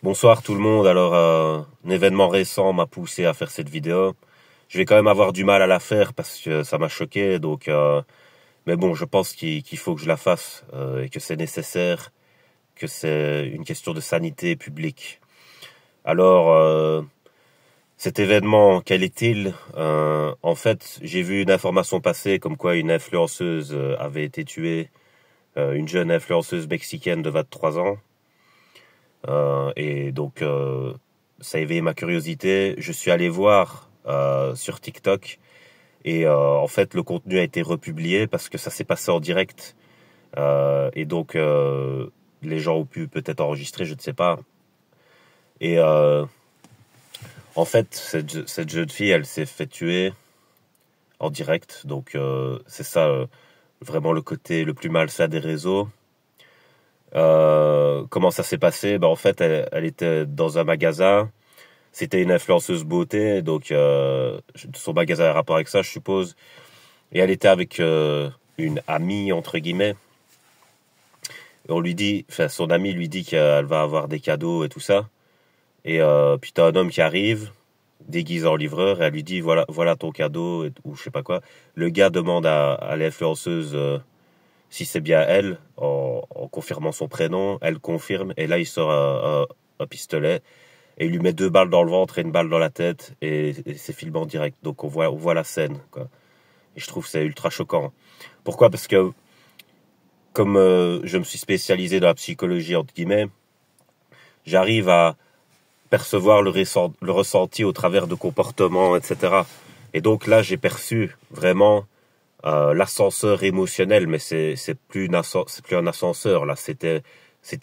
Bonsoir tout le monde. Alors, un événement récent m'a poussé à faire cette vidéo. Je vais quand même avoir du mal à la faire parce que ça m'a choqué. Mais bon, je pense qu'il faut que je la fasse et que c'est nécessaire, que c'est une question de sanité publique. Alors, cet événement, quel est-il? En fait, j'ai vu une information passer comme quoi une influenceuse avait été tuée, une jeune influenceuse mexicaine de 23 ans. Ça a éveillé ma curiosité. Je suis allé voir sur TikTok et en fait le contenu a été republié parce que ça s'est passé en direct. Les gens ont pu peut-être enregistrer, je ne sais pas. Et en fait, cette jeune fille, elle s'est fait tuer en direct. C'est ça vraiment le côté le plus malsain des réseaux. Comment ça s'est passé? En fait, elle était dans un magasin. C'était une influenceuse beauté, son magasin a un rapport avec ça, je suppose. Et elle était avec une amie entre guillemets. Et son amie lui dit qu'elle va avoir des cadeaux et tout ça. Et puis t'as un homme qui arrive, déguisé en livreur, et elle lui dit voilà ton cadeau ou je sais pas quoi. Le gars demande à l'influenceuse si c'est bien elle, en confirmant son prénom. Elle confirme, et là il sort un pistolet, et il lui met 2 balles dans le ventre et une balle dans la tête, et c'est filmé en direct. Donc on voit la scène, quoi. Et je trouve que c'est ultra choquant. Pourquoi? Parce que, comme je me suis spécialisé dans la psychologie, entre guillemets, j'arrive à percevoir le ressenti au travers de comportements, etc. Et donc là, j'ai perçu vraiment l'ascenseur émotionnel, mais c'est plus un ascenseur là, c'était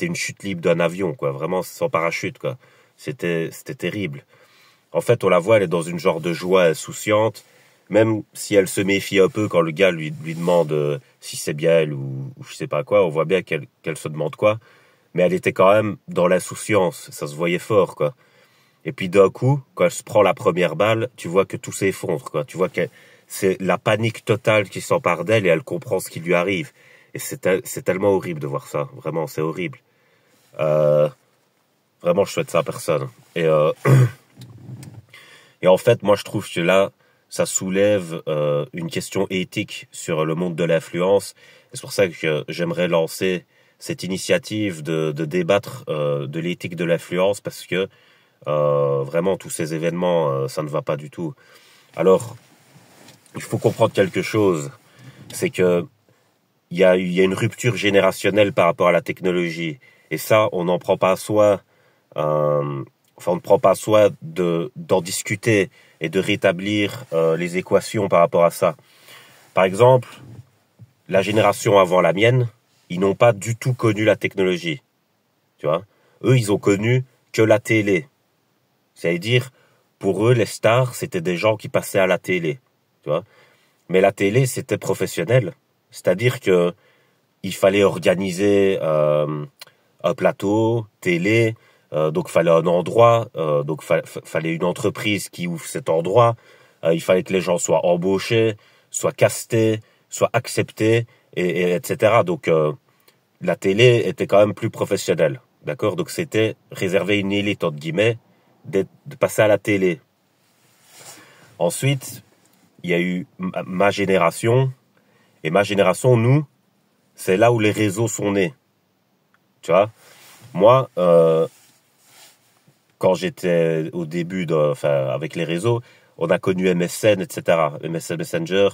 une chute libre d'un avion, quoi, vraiment sans parachute, quoi. C'était terrible. En fait, on la voit, elle est dans une genre de joie insouciante, même si elle se méfie un peu quand le gars lui demande si c'est bien elle ou je sais pas quoi. On voit bien qu'elle se demande quoi, mais elle était quand même dans l'insouciance, ça se voyait fort, quoi. Et puis d'un coup, quand elle se prend la première balle, tu vois que tout s'effondre, quoi. Tu vois que c'est la panique totale qui s'empare d'elle et elle comprend ce qui lui arrive. Et c'est tellement horrible de voir ça. Vraiment, c'est horrible. Euh, Vraiment, je souhaite ça à personne. Et en fait, moi, je trouve que là, ça soulève une question éthique sur le monde de l'influence. Et c'est pour ça que j'aimerais lancer cette initiative de débattre de l'éthique de l'influence, parce que vraiment, tous ces événements, ça ne va pas du tout. Alors, il faut comprendre quelque chose, c'est que il y a une rupture générationnelle par rapport à la technologie. Et ça, on n'en prend pas soin. On ne prend pas soin d'en discuter et de rétablir les équations par rapport à ça. Par exemple, la génération avant la mienne, ils n'ont pas du tout connu la technologie. Tu vois, eux, ils ont connu que la télé. C'est-à-dire, pour eux, les stars, c'était des gens qui passaient à la télé. Tu vois, mais la télé, c'était professionnel. C'est-à-dire que il fallait organiser un plateau télé, donc fallait un endroit, fallait une entreprise qui ouvre cet endroit, il fallait que les gens soient embauchés, soient castés, soient acceptés, etc. La télé était quand même plus professionnelle, d'accord? Donc c'était réservé à une élite, entre guillemets, de passer à la télé. Ensuite, il y a eu ma génération, et ma génération, nous, c'est là où les réseaux sont nés. Tu vois, moi, quand j'étais au début avec les réseaux, on a connu MSN, etc. MSN Messenger.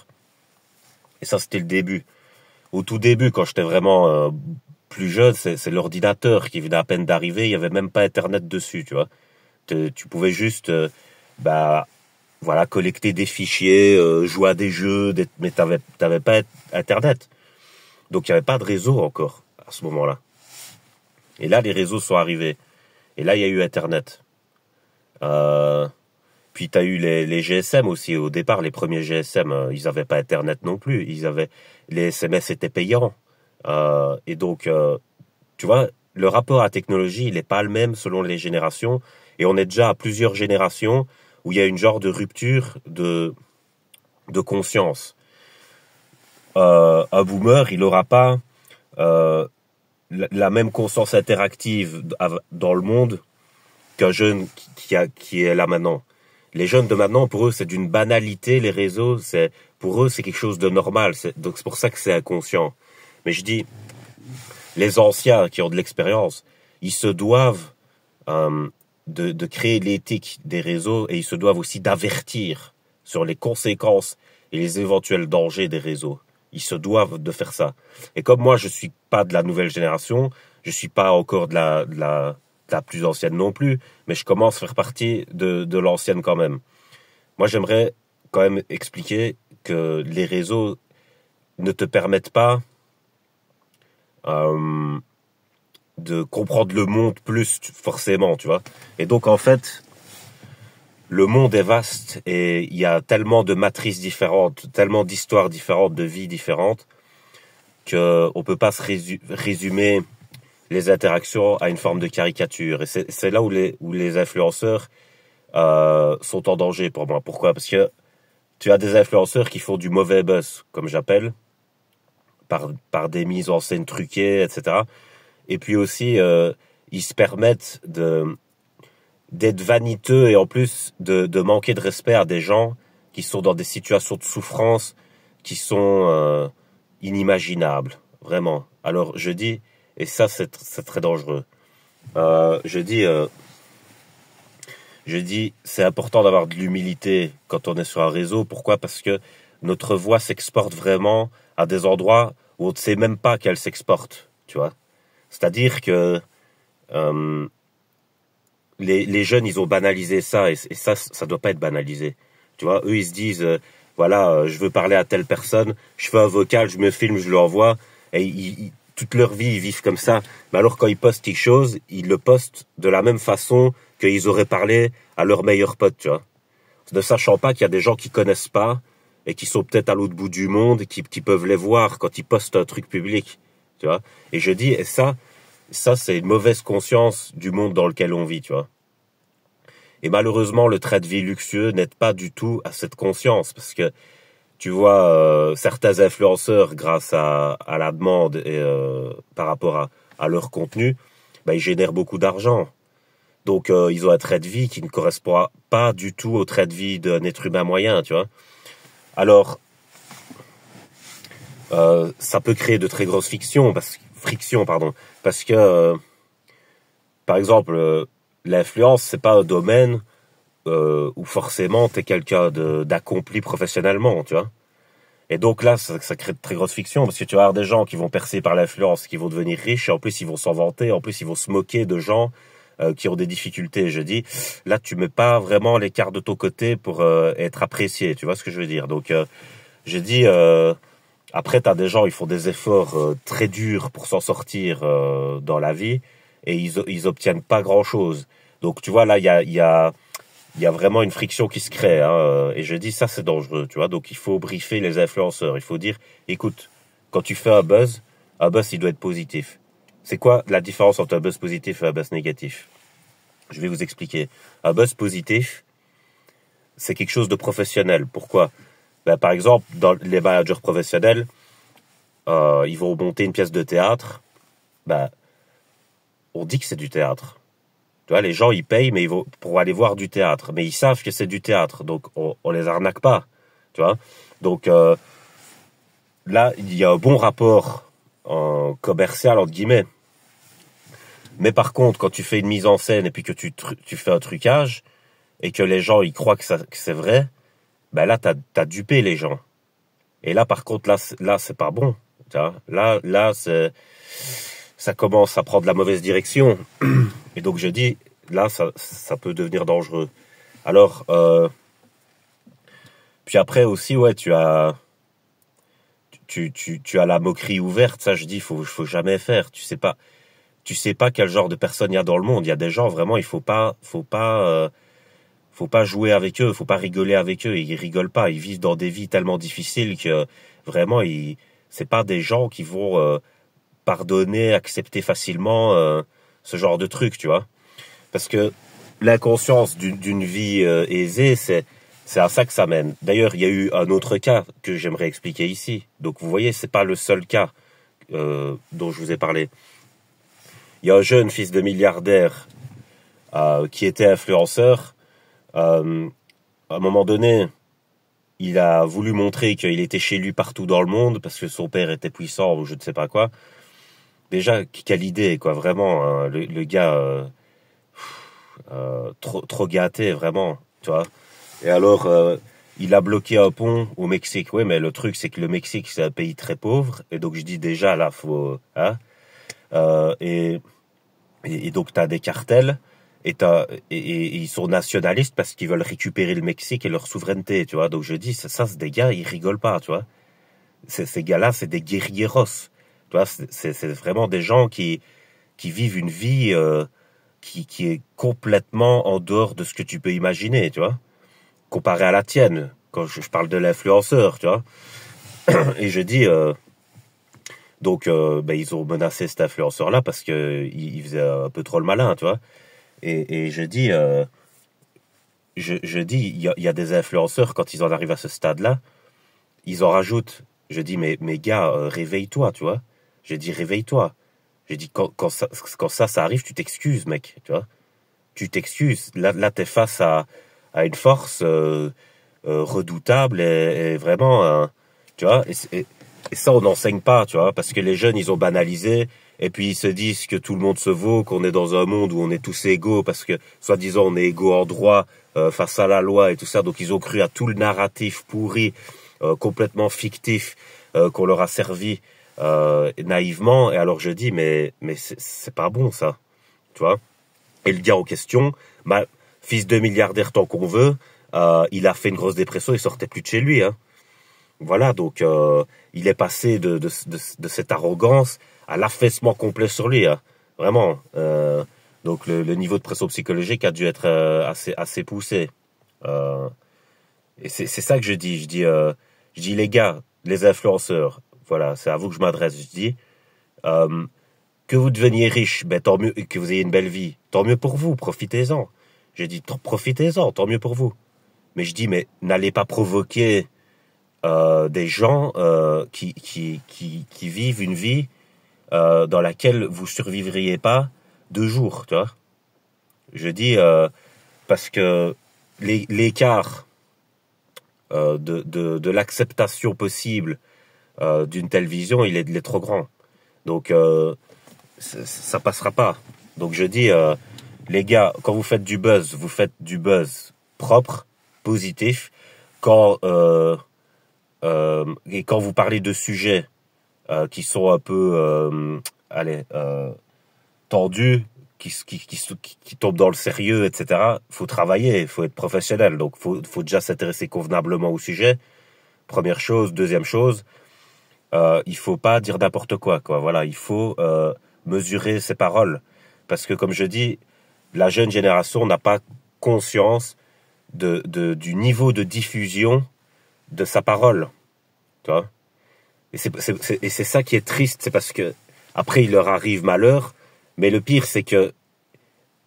Et ça, c'était le début. Au tout début, quand j'étais vraiment plus jeune, c'est l'ordinateur qui venait à peine d'arriver. Il n'y avait même pas Internet dessus, tu vois. Tu pouvais juste, collecter des fichiers, jouer à des jeux, mais t'avais pas Internet. Donc il n'y avait pas de réseau encore à ce moment-là. Et là, les réseaux sont arrivés. Et là, il y a eu Internet. Puis tu as eu les GSM aussi. Au départ, les premiers GSM, ils n'avaient pas Internet non plus. Les SMS étaient payants. Tu vois, le rapport à la technologie, il n'est pas le même selon les générations. Et on est déjà à plusieurs générations où il y a une genre de rupture de conscience. Un boomer, il n'aura pas la même conscience interactive dans le monde qu'un jeune qui est là maintenant. Les jeunes de maintenant, pour eux, c'est d'une banalité, les réseaux, pour eux, c'est quelque chose de normal. Donc c'est pour ça que c'est inconscient. Mais je dis, les anciens qui ont de l'expérience, ils se doivent de créer l'éthique des réseaux et ils se doivent aussi d'avertir sur les conséquences et les éventuels dangers des réseaux. Ils se doivent de faire ça. Et comme moi, je suis pas de la nouvelle génération, je suis pas encore de la plus ancienne non plus, mais je commence à faire partie de l'ancienne quand même. Moi, j'aimerais quand même expliquer que les réseaux ne te permettent pas de comprendre le monde plus forcément, tu vois. Et donc, en fait, le monde est vaste et il y a tellement de matrices différentes, tellement d'histoires différentes, de vies différentes, qu'on peut pas se résumer les interactions à une forme de caricature. Et c'est là où les influenceurs sont en danger pour moi. Pourquoi? Parce que tu as des influenceurs qui font du mauvais buzz, comme j'appelle, par des mises en scène truquées, etc. Et puis aussi, ils se permettent d'être vaniteux et en plus de manquer de respect à des gens qui sont dans des situations de souffrance qui sont inimaginables, vraiment. Alors je dis, et ça c'est très dangereux, je dis c'est important d'avoir de l'humilité quand on est sur un réseau. Pourquoi? Parce que notre voix s'exporte vraiment à des endroits où on ne sait même pas qu'elle s'exporte, tu vois. C'est-à-dire que les jeunes, ils ont banalisé ça, et ça doit pas être banalisé. Tu vois, eux, ils se disent, voilà, je veux parler à telle personne, je fais un vocal, je me filme, je l'envoie, et toute leur vie, ils vivent comme ça. Mais alors, quand ils postent quelque chose, ils le postent de la même façon qu'ils auraient parlé à leur meilleur pote, tu vois. Ne sachant pas qu'il y a des gens qui connaissent pas, et qui sont peut-être à l'autre bout du monde, qui peuvent les voir quand ils postent un truc public, tu vois. Et je dis, et ça, c'est une mauvaise conscience du monde dans lequel on vit, tu vois. Et malheureusement, le train de vie luxueux n'aide pas du tout à cette conscience, parce que tu vois, certains influenceurs, grâce à la demande et par rapport à leur contenu, ils génèrent beaucoup d'argent. Donc, ils ont un train de vie qui ne correspond pas du tout au train de vie d'un être humain moyen, tu vois. Alors, ça peut créer de très grosses frictions, parce que, par exemple, l'influence, c'est pas un domaine où forcément t'es quelqu'un d'accompli professionnellement, tu vois. Et donc là, ça crée de très grosses frictions, parce que tu vas avoir des gens qui vont percer par l'influence, qui vont devenir riches, et en plus ils vont s'en vanter, en plus ils vont se moquer de gens qui ont des difficultés. Je dis, là tu mets pas vraiment les cartes de ton côté pour être apprécié, tu vois ce que je veux dire. Donc je dis, après t'as des gens, ils font des efforts très durs pour s'en sortir dans la vie, et ils obtiennent pas grand chose. Donc tu vois là, il y a vraiment une friction qui se crée, hein, et je dis ça c'est dangereux, tu vois. Donc il faut briefer les influenceurs, il faut dire, écoute, quand tu fais un buzz il doit être positif. C'est quoi la différence entre un buzz positif et un buzz négatif? Je vais vous expliquer. Un buzz positif, c'est quelque chose de professionnel. Pourquoi? Par exemple, dans les managers professionnels, ils vont monter une pièce de théâtre, on dit que c'est du théâtre. Tu vois, les gens, ils payent mais ils vont pour aller voir du théâtre. Mais ils savent que c'est du théâtre. Donc, on les arnaque pas. Tu vois. Donc, là, il y a un bon rapport commercial, entre guillemets. Mais par contre, quand tu fais une mise en scène et puis que tu fais un trucage et que les gens, ils croient que c'est vrai, là, t'as dupé les gens. Et là, par contre, là, c'est pas bon. Tu vois. Là, ça commence à prendre la mauvaise direction. Et donc je dis, là, ça peut devenir dangereux. Alors, puis après aussi, ouais, tu as la moquerie ouverte. Ça, je dis, faut jamais faire. Tu sais pas quel genre de personnes il y a dans le monde. Il y a des gens vraiment, il faut pas jouer avec eux, faut pas rigoler avec eux. Ils rigolent pas. Ils vivent dans des vies tellement difficiles que vraiment, c'est pas des gens qui vont pardonner, accepter facilement ce genre de truc, tu vois. Parce que l'inconscience d'une vie aisée, c'est à ça que ça mène. D'ailleurs, il y a eu un autre cas que j'aimerais expliquer ici. Donc, vous voyez, c'est pas le seul cas dont je vous ai parlé. Il y a un jeune fils de milliardaire qui était influenceur, à un moment donné, il a voulu montrer qu'il était chez lui partout dans le monde parce que son père était puissant ou je ne sais pas quoi. Déjà, quelle idée, quoi, vraiment, hein, le gars, trop gâté, vraiment, tu vois. Et alors, il a bloqué un pont au Mexique. Oui, mais le truc, c'est que le Mexique, c'est un pays très pauvre. Et donc, je dis déjà, là, faut, hein, euh, et, et donc, t'as des cartels. Et ils sont nationalistes parce qu'ils veulent récupérer le Mexique et leur souveraineté, tu vois. Donc, je dis, ça c'est des gars, ils rigolent pas, tu vois. Ces gars-là, c'est des guerrieros. Tu vois, c'est vraiment des gens qui vivent une vie, qui est complètement en dehors de ce que tu peux imaginer, tu vois, comparé à la tienne, quand je parle de l'influenceur, tu vois. Et je dis, donc, ben, ils ont menacé cet influenceur-là parce que il faisait un peu trop le malin, tu vois. Et je dis, je dis, il y a des influenceurs, quand ils en arrivent à ce stade-là, ils en rajoutent. Je dis, mais gars, réveille-toi, tu vois. J'ai dit, réveille-toi. J'ai dit, quand ça arrive, tu t'excuses, mec, tu vois. Tu t'excuses. Là, t'es face à une force redoutable et vraiment, tu vois. Et ça, on n'enseigne pas, tu vois, parce que les jeunes, ils ont banalisé. Et puis ils se disent que tout le monde se vaut, qu'on est dans un monde où on est tous égaux, parce que soi-disant on est égaux en droit face à la loi et tout ça. Donc ils ont cru à tout le narratif pourri, complètement fictif, qu'on leur a servi naïvement. Et alors je dis mais c'est pas bon ça, tu vois. Et le gars en question, bah, fils de milliardaire tant qu'on veut, il a fait une grosse dépression, il sortait plus de chez lui, hein. Voilà, donc il est passé de cette arrogance à l'affaissement complet sur lui, hein. Vraiment. Donc le niveau de pression psychologique a dû être assez poussé. Euh, et c'est ça que je dis. Je dis les gars, les influenceurs, voilà, c'est à vous que je m'adresse. Je dis euh, que vous deveniez riche, ben tant mieux, que vous ayez une belle vie, tant mieux pour vous, profitez-en. J'ai dit profitez-en, tant mieux pour vous. Mais je dis mais n'allez pas provoquer des gens qui vivent une vie dans laquelle vous survivriez pas 2 jours, tu vois. Je dis parce que l'écart de l'acceptation possible d'une telle vision, il est trop grand. Donc ça passera pas. Donc je dis les gars, quand vous faites du buzz propre, positif. Quand et quand vous parlez de sujets qui sont un peu, allez, tendus, qui tombent dans le sérieux, etc., faut travailler, il faut être professionnel. Donc, faut déjà s'intéresser convenablement au sujet. Première chose. Deuxième chose, il faut pas dire n'importe quoi, quoi. Voilà, il faut mesurer ses paroles. Parce que, comme je dis, la jeune génération n'a pas conscience du niveau de diffusion de sa parole. Tu vois. Et c'est ça qui est triste, c'est parce que après il leur arrive malheur, mais le pire c'est que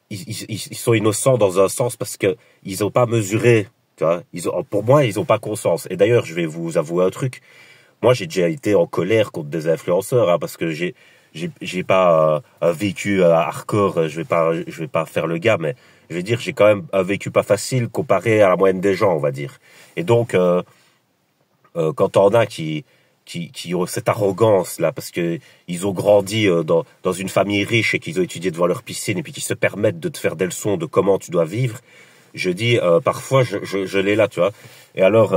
ils sont innocents dans un sens parce que ils ont pas mesuré, tu vois. Pour moi, ils ont pas conscience. Et d'ailleurs, je vais vous avouer un truc. Moi, j'ai déjà été en colère contre des influenceurs, hein, parce que j'ai pas un vécu hardcore. Je vais pas faire le gars, mais je vais dire j'ai quand même un vécu pas facile comparé à la moyenne des gens, on va dire. Et donc quand on a qui ont cette arrogance là parce que ils ont grandi dans une famille riche et qu'ils ont étudié devant leur piscine et puis qu'ils se permettent de te faire des leçons de comment tu dois vivre, je dis parfois je l'ai là, tu vois. Et alors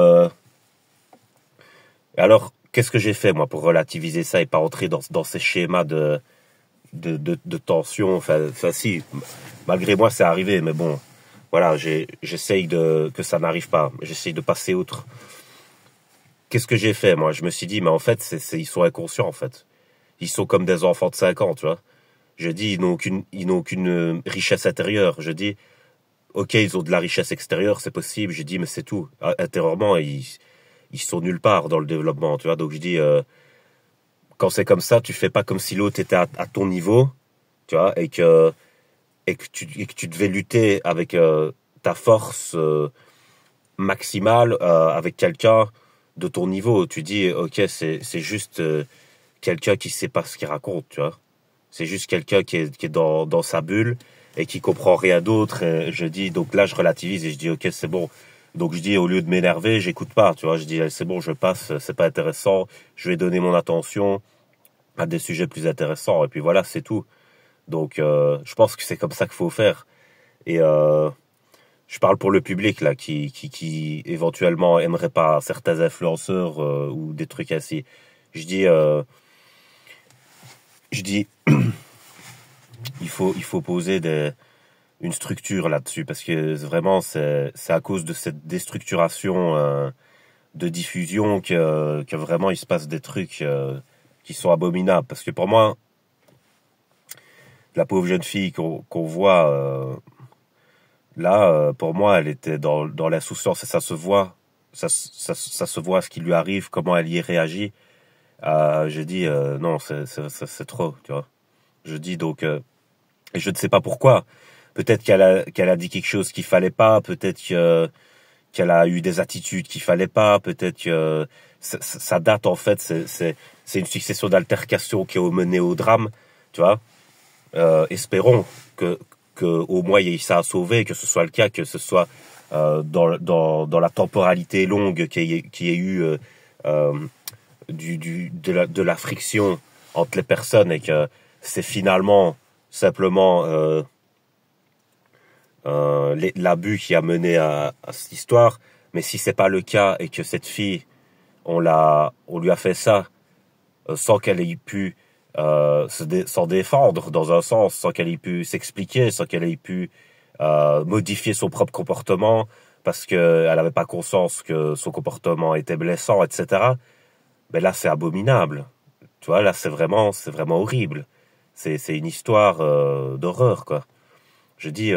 qu'est-ce que j'ai fait moi pour relativiser ça et pas entrer dans ces schémas de tension. Enfin si, malgré moi c'est arrivé, mais bon, voilà, j'essaye de que ça n'arrive pas, j'essaye de passer outre. Qu'est-ce que j'ai fait, moi? Je me suis dit, mais en fait, ils sont inconscients, en fait. Ils sont comme des enfants de 5 ans, tu vois. Je dis, ils n'ont aucune richesse intérieure. Je dis, ok, ils ont de la richesse extérieure, c'est possible. Je dis, mais c'est tout. Intérieurement, ils sont nulle part dans le développement, tu vois. Donc je dis, quand c'est comme ça, tu fais pas comme si l'autre était à ton niveau, tu vois, et que tu devais lutter avec ta force maximale avec quelqu'un de ton niveau. Tu dis, ok, c'est juste quelqu'un qui sait pas ce qu'il raconte, tu vois. C'est juste quelqu'un qui est dans sa bulle et qui comprend rien d'autre. Et je dis, donc là, je relativise et je dis, ok, c'est bon. Donc je dis, au lieu de m'énerver, j'écoute pas, tu vois. Je dis, c'est bon, je passe, c'est pas intéressant. Je vais donner mon attention à des sujets plus intéressants. Et puis voilà, c'est tout. Donc je pense que c'est comme ça qu'il faut faire. Et je parle pour le public là, qui éventuellement aimerait pas certains influenceurs ou des trucs ainsi. Je dis, je dis, il faut poser une structure là-dessus parce que vraiment c'est à cause de cette déstructuration de diffusion que vraiment il se passe des trucs qui sont abominables. Parce que pour moi, la pauvre jeune fille qu'on voit là, pour moi, elle était dans l'insouciance et ça se voit. Ça se voit ce qui lui arrive, comment elle y réagit. Je dis non, c'est trop, tu vois. Je dis donc, et je ne sais pas pourquoi. Peut-être qu'elle a dit quelque chose qu'il fallait pas. Peut-être qu'elle a eu des attitudes qu'il fallait pas. Peut-être que ça date en fait. C'est une succession d'altercations qui ont mené au drame, tu vois. Espérons que au moins il y ait ça à sauver, que ce soit le cas, que ce soit dans la temporalité longue qu'il y ait eu de la friction entre les personnes et que c'est finalement simplement l'abus qui a mené à cette histoire. Mais si c'est pas le cas et que cette fille on lui a fait ça sans qu'elle ait pu s'en défendre dans un sens, sans qu'elle ait pu s'expliquer, sans qu'elle ait pu modifier son propre comportement parce qu'elle n'avait pas conscience que son comportement était blessant, etc. Mais là, c'est abominable. Tu vois, là, c'est vraiment horrible. C'est une histoire d'horreur, quoi. Je dis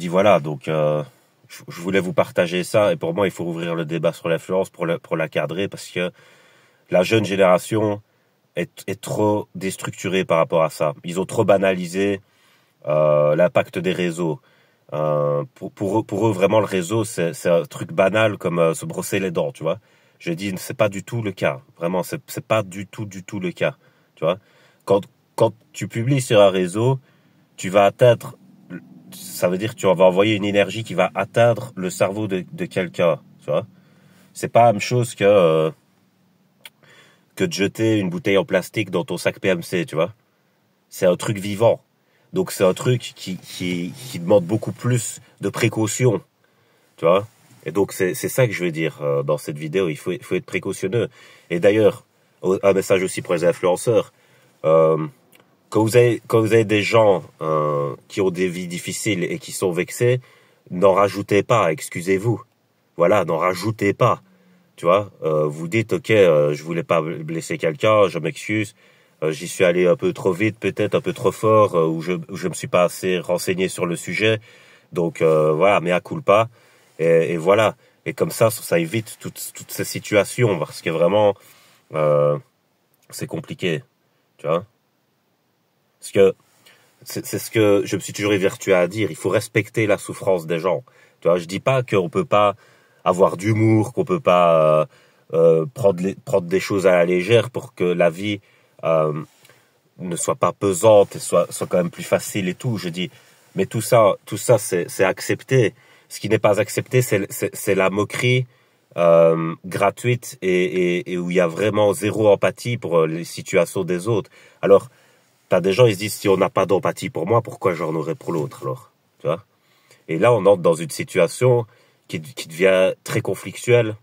voilà, donc je voulais vous partager ça et pour moi, il faut ouvrir le débat sur l'influence pour la cadrer parce que la jeune génération est trop déstructurée par rapport à ça. Ils ont trop banalisé l'impact des réseaux. Pour eux, vraiment, le réseau, c'est un truc banal comme se brosser les dents, tu vois. Je dis, c'est pas du tout le cas. Vraiment, c'est pas du tout le cas, tu vois. Quand tu publies sur un réseau, tu vas atteindre, ça veut dire que tu vas envoyer une énergie qui va atteindre le cerveau de quelqu'un, tu vois. C'est pas la même chose que de jeter une bouteille en plastique dans ton sac PMC, tu vois. C'est un truc vivant. Donc c'est un truc qui demande beaucoup plus de précaution, tu vois. Et donc c'est ça que je veux dire dans cette vidéo, il faut être précautionneux. Et d'ailleurs, un message aussi pour les influenceurs, quand vous avez des gens qui ont des vies difficiles et qui sont vexés, n'en rajoutez pas, excusez-vous. Voilà, n'en rajoutez pas. Tu vois, vous dites, ok, je voulais pas blesser quelqu'un, je m'excuse, j'y suis allé un peu trop vite, peut-être un peu trop fort, ou je me suis pas assez renseigné sur le sujet, donc voilà, mea culpa, et voilà, et comme ça évite toutes ces situations, parce que vraiment, c'est compliqué, tu vois, parce que c'est ce que je me suis toujours évertué à dire, il faut respecter la souffrance des gens, tu vois, je dis pas qu'on peut pas avoir d'humour, qu'on peut pas prendre des choses à la légère pour que la vie ne soit pas pesante et soit quand même plus facile et tout. Je dis, mais tout ça c'est accepté. Ce qui n'est pas accepté, c'est la moquerie gratuite et où il y a vraiment zéro empathie pour les situations des autres. Alors, t'as des gens, ils se disent, si on n'a pas d'empathie pour moi, pourquoi j'en aurais pour l'autre alors, tu vois? Et là, on entre dans une situation qui devient très conflictuelle.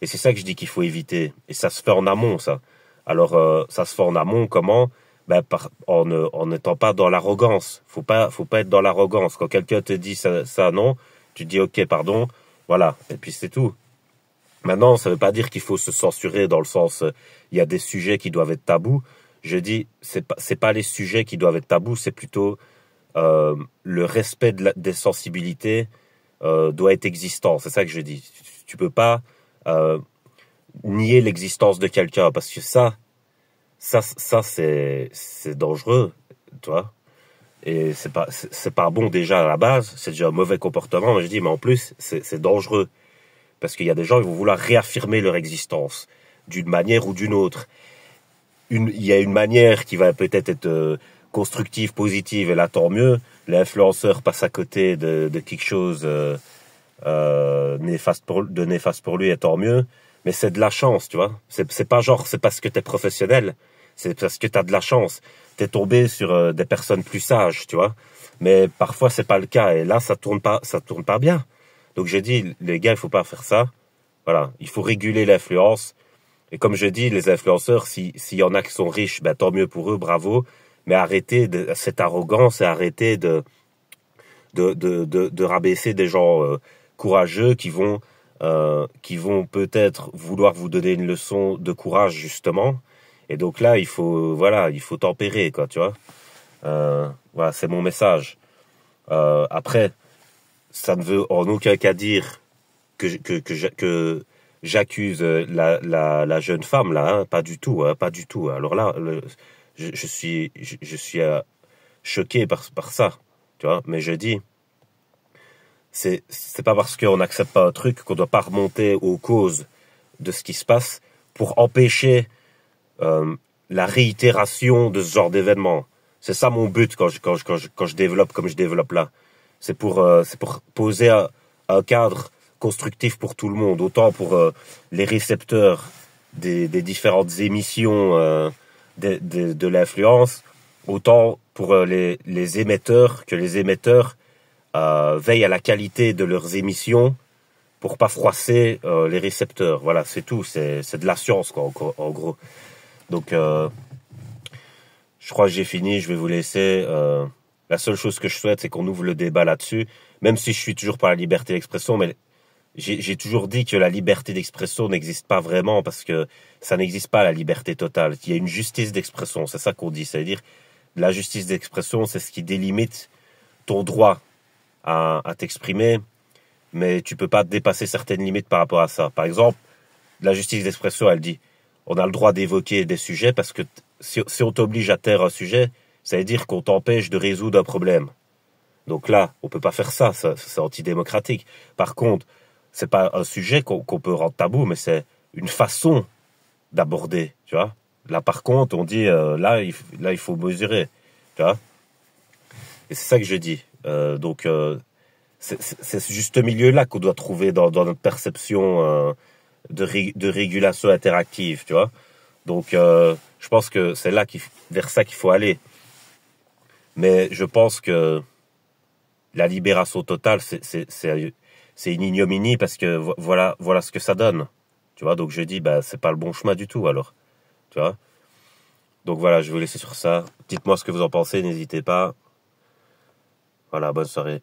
Et c'est ça que je dis qu'il faut éviter. Et ça se fait en amont, ça. Alors, ça se fait en amont, comment? Ben, en n'étant pas dans l'arrogance. Faut pas être dans l'arrogance. Quand quelqu'un te dit ça non, tu dis ok, pardon, voilà. Et puis c'est tout. Maintenant, ça veut pas dire qu'il faut se censurer dans le sens, il y a des sujets qui doivent être tabous. Je dis, c'est pas les sujets qui doivent être tabous, c'est plutôt le respect des sensibilités doit être existant. C'est ça que je dis. Tu peux pas nier l'existence de quelqu'un parce que ça c'est dangereux, tu vois. Et c'est pas bon déjà à la base. C'est déjà un mauvais comportement. Mais je dis, mais en plus c'est dangereux parce qu'il y a des gens qui vont vouloir réaffirmer leur existence d'une manière ou d'une autre. Il y a une manière qui va peut-être être constructive, positive, et là tant mieux. L'influenceur passe à côté de quelque chose néfaste pour lui, et tant mieux. Mais c'est de la chance, tu vois. C'est pas genre, c'est parce que t'es professionnel, c'est parce que t'as de la chance. T'es tombé sur des personnes plus sages, tu vois. Mais parfois c'est pas le cas, et là ça tourne pas bien. Donc je dis, les gars, il faut pas faire ça. Voilà, il faut réguler l'influence. Et comme je dis, les influenceurs, s'il y en a qui sont riches, ben tant mieux pour eux, bravo. Mais arrêtez cette arrogance, et arrêtez de rabaisser des gens courageux qui vont peut-être vouloir vous donner une leçon de courage, justement. Et donc là, il faut tempérer, quoi, tu vois. Voilà, c'est mon message. Après, ça ne veut en aucun cas dire que j'accuse la jeune femme là, hein, pas du tout, hein, pas du tout. Alors là, je suis choqué par ça, tu vois. Mais je dis, c'est pas parce qu'on n'accepte pas un truc qu'on doit pas remonter aux causes de ce qui se passe pour empêcher la réitération de ce genre d'événement. C'est ça mon but quand je développe comme je développe là. C'est pour poser un cadre constructif pour tout le monde, autant pour les récepteurs des différentes émissions de l'influence, autant pour les émetteurs, que les émetteurs veillent à la qualité de leurs émissions pour pas froisser les récepteurs. Voilà, c'est tout, c'est de la science, quoi, en gros. Donc, je crois que j'ai fini, je vais vous laisser. La seule chose que je souhaite, c'est qu'on ouvre le débat là-dessus, même si je suis toujours pour la liberté d'expression, mais j'ai toujours dit que la liberté d'expression n'existe pas vraiment, parce que ça n'existe pas, la liberté totale. Il y a une justice d'expression, c'est ça qu'on dit. Ça veut dire, la justice d'expression, c'est ce qui délimite ton droit à t'exprimer, mais tu peux pas dépasser certaines limites par rapport à ça. Par exemple, la justice d'expression, elle dit, on a le droit d'évoquer des sujets, parce que si on t'oblige à taire un sujet, ça veut dire qu'on t'empêche de résoudre un problème. Donc là, on peut pas faire ça, c'est antidémocratique. Par contre, c'est pas un sujet qu'on peut rendre tabou, mais c'est une façon d'aborder, tu vois. Là, par contre, on dit, là, il faut mesurer, tu vois. Et c'est ça que je dis. C'est ce juste milieu-là qu'on doit trouver dans notre perception de régulation interactive, tu vois. Donc, je pense que c'est là vers ça qu'il faut aller. Mais je pense que la libération totale, c'est une ignominie, parce que voilà ce que ça donne. Tu vois, donc je dis, bah, c'est pas le bon chemin du tout, alors. Tu vois. Donc voilà, je vais vous laisser sur ça. Dites-moi ce que vous en pensez, n'hésitez pas. Voilà, bonne soirée.